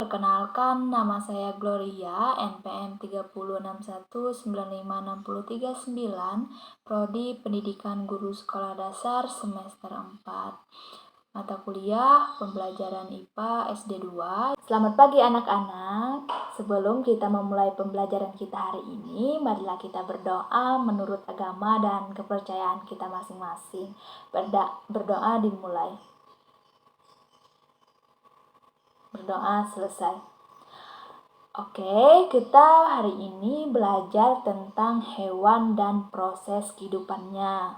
Perkenalkan, nama saya Gloria, NPM 3061956339, Prodi Pendidikan Guru Sekolah Dasar semester 4. Mata kuliah Pembelajaran IPA SD 2. Selamat pagi anak-anak. Sebelum kita memulai pembelajaran kita hari ini, marilah kita berdoa menurut agama dan kepercayaan kita masing-masing. Berdoa dimulai. Berdoa selesai. Oke, kita hari ini belajar tentang hewan dan proses kehidupannya.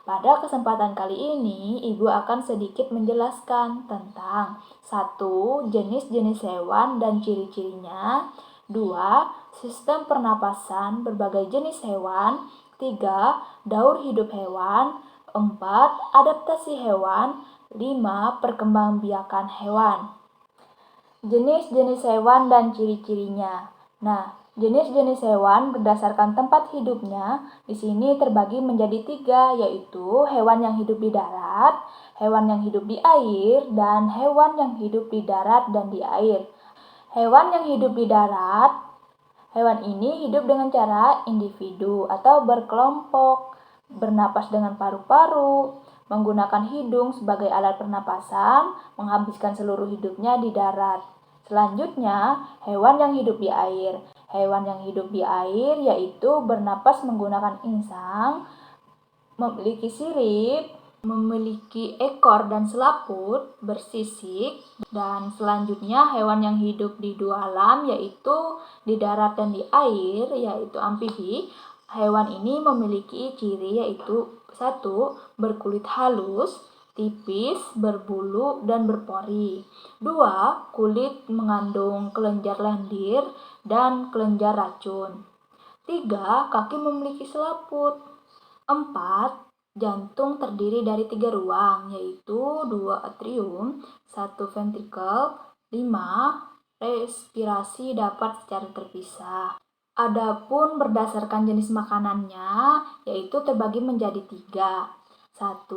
Pada kesempatan kali ini, Ibu akan sedikit menjelaskan tentang 1. Jenis-jenis hewan dan ciri-cirinya. 2. Sistem pernapasan berbagai jenis hewan. 3. Daur hidup hewan. 4. Adaptasi hewan. 5. Perkembangbiakan hewan. Jenis-jenis hewan dan ciri-cirinya. Nah, jenis-jenis hewan berdasarkan tempat hidupnya di sini terbagi menjadi 3, yaitu hewan yang hidup di darat, hewan yang hidup di air, dan hewan yang hidup di darat dan di air. Hewan yang hidup di darat, hewan ini hidup dengan cara individu atau berkelompok, bernapas dengan paru-paru, menggunakan hidung sebagai alat pernapasan, menghabiskan seluruh hidupnya di darat. Selanjutnya, hewan yang hidup di air. Hewan yang hidup di air yaitu bernapas menggunakan insang, memiliki sirip, memiliki ekor dan selaput, bersisik. Dan selanjutnya hewan yang hidup di dua alam yaitu di darat dan di air yaitu amfibi. Hewan ini memiliki ciri yaitu 1. Berkulit halus, tipis, berbulu, dan berpori. 2. Kulit mengandung kelenjar lendir dan kelenjar racun. 3. Kaki memiliki selaput. 4. Jantung terdiri dari 3 ruang, yaitu 2 atrium, 1 ventrikel. 5. Respirasi dapat secara terpisah. Adapun berdasarkan jenis makanannya, yaitu terbagi menjadi 3. 1.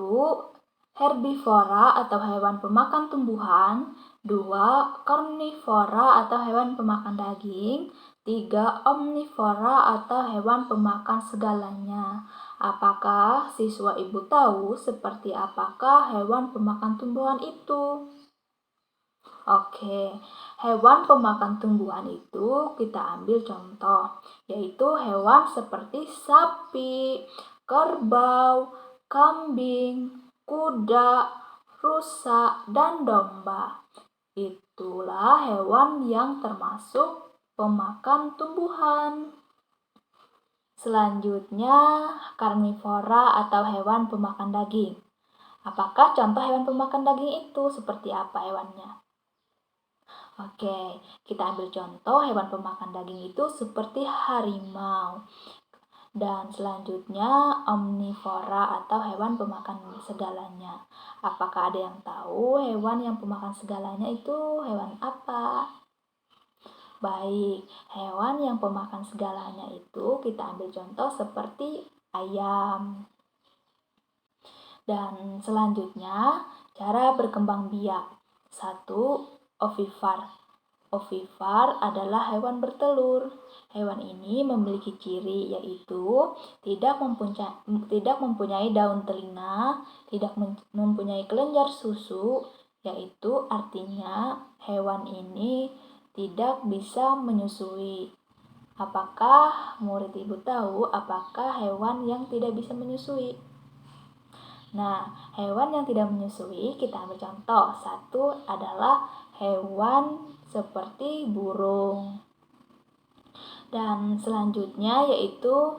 Herbivora atau hewan pemakan tumbuhan. 2. Karnivora atau hewan pemakan daging. 3. Omnivora atau hewan pemakan segalanya. Apakah siswa Ibu tahu seperti apakah hewan pemakan tumbuhan itu? Oke, hewan pemakan tumbuhan itu kita ambil contoh, yaitu hewan seperti sapi, kerbau, kambing, kuda, rusa, dan domba. Itulah hewan yang termasuk pemakan tumbuhan. Selanjutnya, karnivora atau hewan pemakan daging. Apakah contoh hewan pemakan daging itu? Seperti apa hewannya? Oke, kita ambil contoh hewan pemakan daging itu seperti harimau. Dan selanjutnya omnivora atau hewan pemakan segalanya. Apakah ada yang tahu hewan yang pemakan segalanya itu hewan apa? Baik, hewan yang pemakan segalanya itu kita ambil contoh seperti ayam. Dan selanjutnya cara berkembang biak. 1. Ovivar. Ovivar adalah hewan bertelur. Hewan ini memiliki ciri yaitu tidak mempunyai daun telinga, tidak mempunyai kelenjar susu, yaitu artinya hewan ini tidak bisa menyusui. Apakah murid Ibu tahu apakah hewan yang tidak bisa menyusui? Nah, hewan yang tidak menyusui kita ambil contoh. 1 adalah hewan seperti burung. Dan selanjutnya yaitu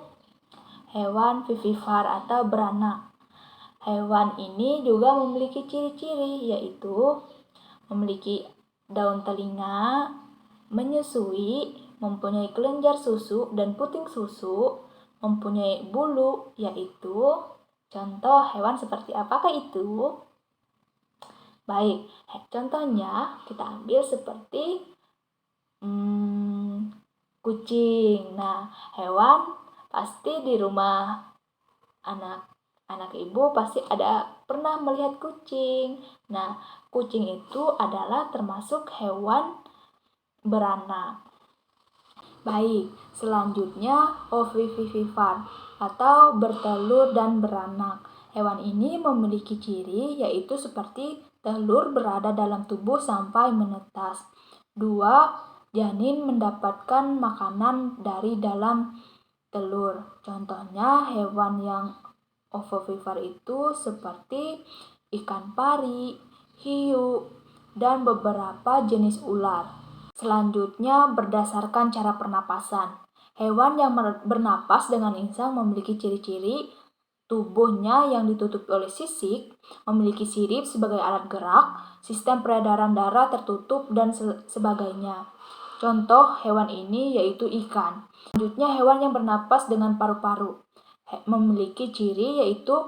hewan vivipar atau beranak. Hewan ini juga memiliki ciri-ciri yaitu memiliki daun telinga, menyusui, mempunyai kelenjar susu dan puting susu, mempunyai bulu yaitu contoh hewan seperti apakah itu? Baik, contohnya kita ambil seperti kucing. Nah, hewan pasti di rumah anak ibu pasti pernah melihat kucing. Nah, kucing itu adalah termasuk hewan beranak. Baik, selanjutnya ovivivipar atau bertelur dan beranak. Hewan ini memiliki ciri yaitu seperti telur berada dalam tubuh sampai menetas. 2. Janin mendapatkan makanan dari dalam telur. Contohnya hewan yang ovovivipar itu seperti ikan pari, hiu, dan beberapa jenis ular. Selanjutnya, berdasarkan cara pernapasan. Hewan yang bernapas dengan insang memiliki ciri-ciri tubuhnya yang ditutupi oleh sisik, memiliki sirip sebagai alat gerak, sistem peredaran darah tertutup, dan sebagainya. Contoh hewan ini yaitu ikan. Selanjutnya, hewan yang bernapas dengan paru-paru. Memiliki ciri yaitu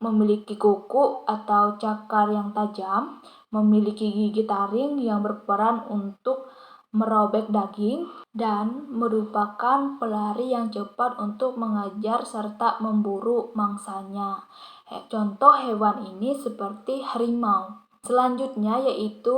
memiliki kuku atau cakar yang tajam, memiliki gigi taring yang berperan untuk merobek daging, dan merupakan pelari yang cepat untuk mengejar serta memburu mangsanya. Contoh hewan ini seperti harimau. Selanjutnya yaitu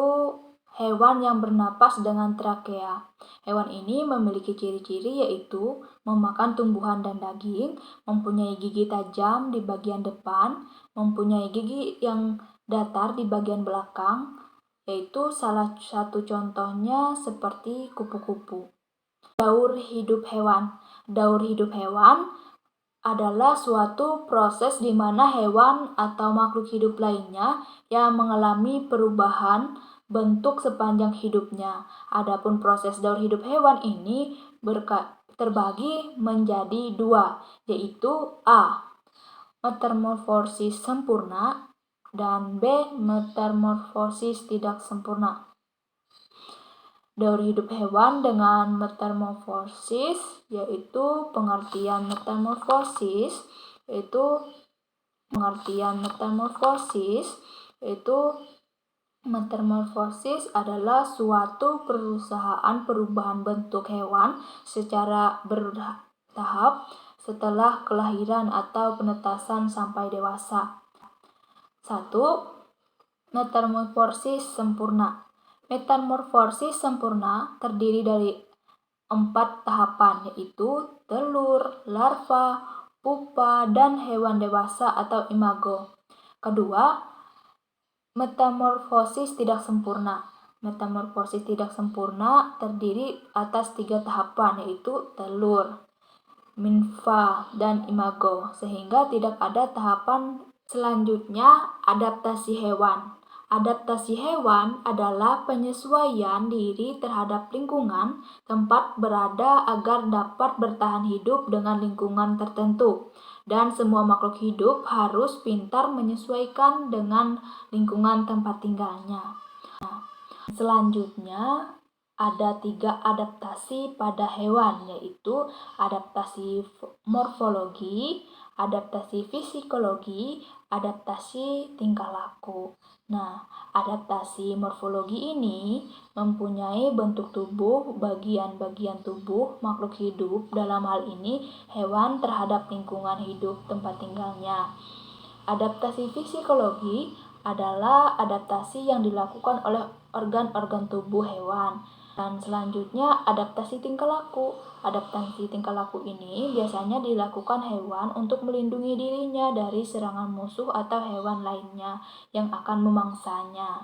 hewan yang bernapas dengan trakea. Hewan ini memiliki ciri-ciri yaitu memakan tumbuhan dan daging, mempunyai gigi tajam di bagian depan, mempunyai gigi yang datar di bagian belakang, yaitu salah satu contohnya seperti kupu-kupu. Daur hidup hewan. Daur hidup hewan adalah suatu proses di mana hewan atau makhluk hidup lainnya yang mengalami perubahan bentuk sepanjang hidupnya. Adapun proses daur hidup hewan ini terbagi menjadi 2, yaitu A. Metamorfosis sempurna dan B. Metamorfosis tidak sempurna. Daur hidup hewan dengan metamorfosis yaitu pengertian metamorfosis adalah suatu perusahaan perubahan bentuk hewan secara bertahap setelah kelahiran atau penetasan sampai dewasa. 1. Metamorfosis sempurna. Metamorfosis sempurna terdiri dari 4 tahapan, yaitu telur, larva, pupa, dan hewan dewasa atau imago. Kedua, metamorfosis tidak sempurna. Metamorfosis tidak sempurna terdiri atas 3 tahapan, yaitu telur, nimfa, dan imago, sehingga tidak ada tahapan. Selanjutnya, adaptasi hewan. Adaptasi hewan adalah penyesuaian diri terhadap lingkungan tempat berada agar dapat bertahan hidup dengan lingkungan tertentu. Dan semua makhluk hidup harus pintar menyesuaikan dengan lingkungan tempat tinggalnya. Selanjutnya, ada 3 adaptasi pada hewan, yaitu adaptasi morfologi, adaptasi fisikologi, adaptasi tingkah laku. Nah, adaptasi morfologi ini mempunyai bentuk tubuh, bagian-bagian tubuh makhluk hidup, dalam hal ini hewan terhadap lingkungan hidup tempat tinggalnya. Adaptasi fisikologi adalah adaptasi yang dilakukan oleh organ-organ tubuh hewan. Dan selanjutnya adaptasi tingkah laku. Adaptasi tingkah laku ini biasanya dilakukan hewan untuk melindungi dirinya dari serangan musuh atau hewan lainnya yang akan memangsanya.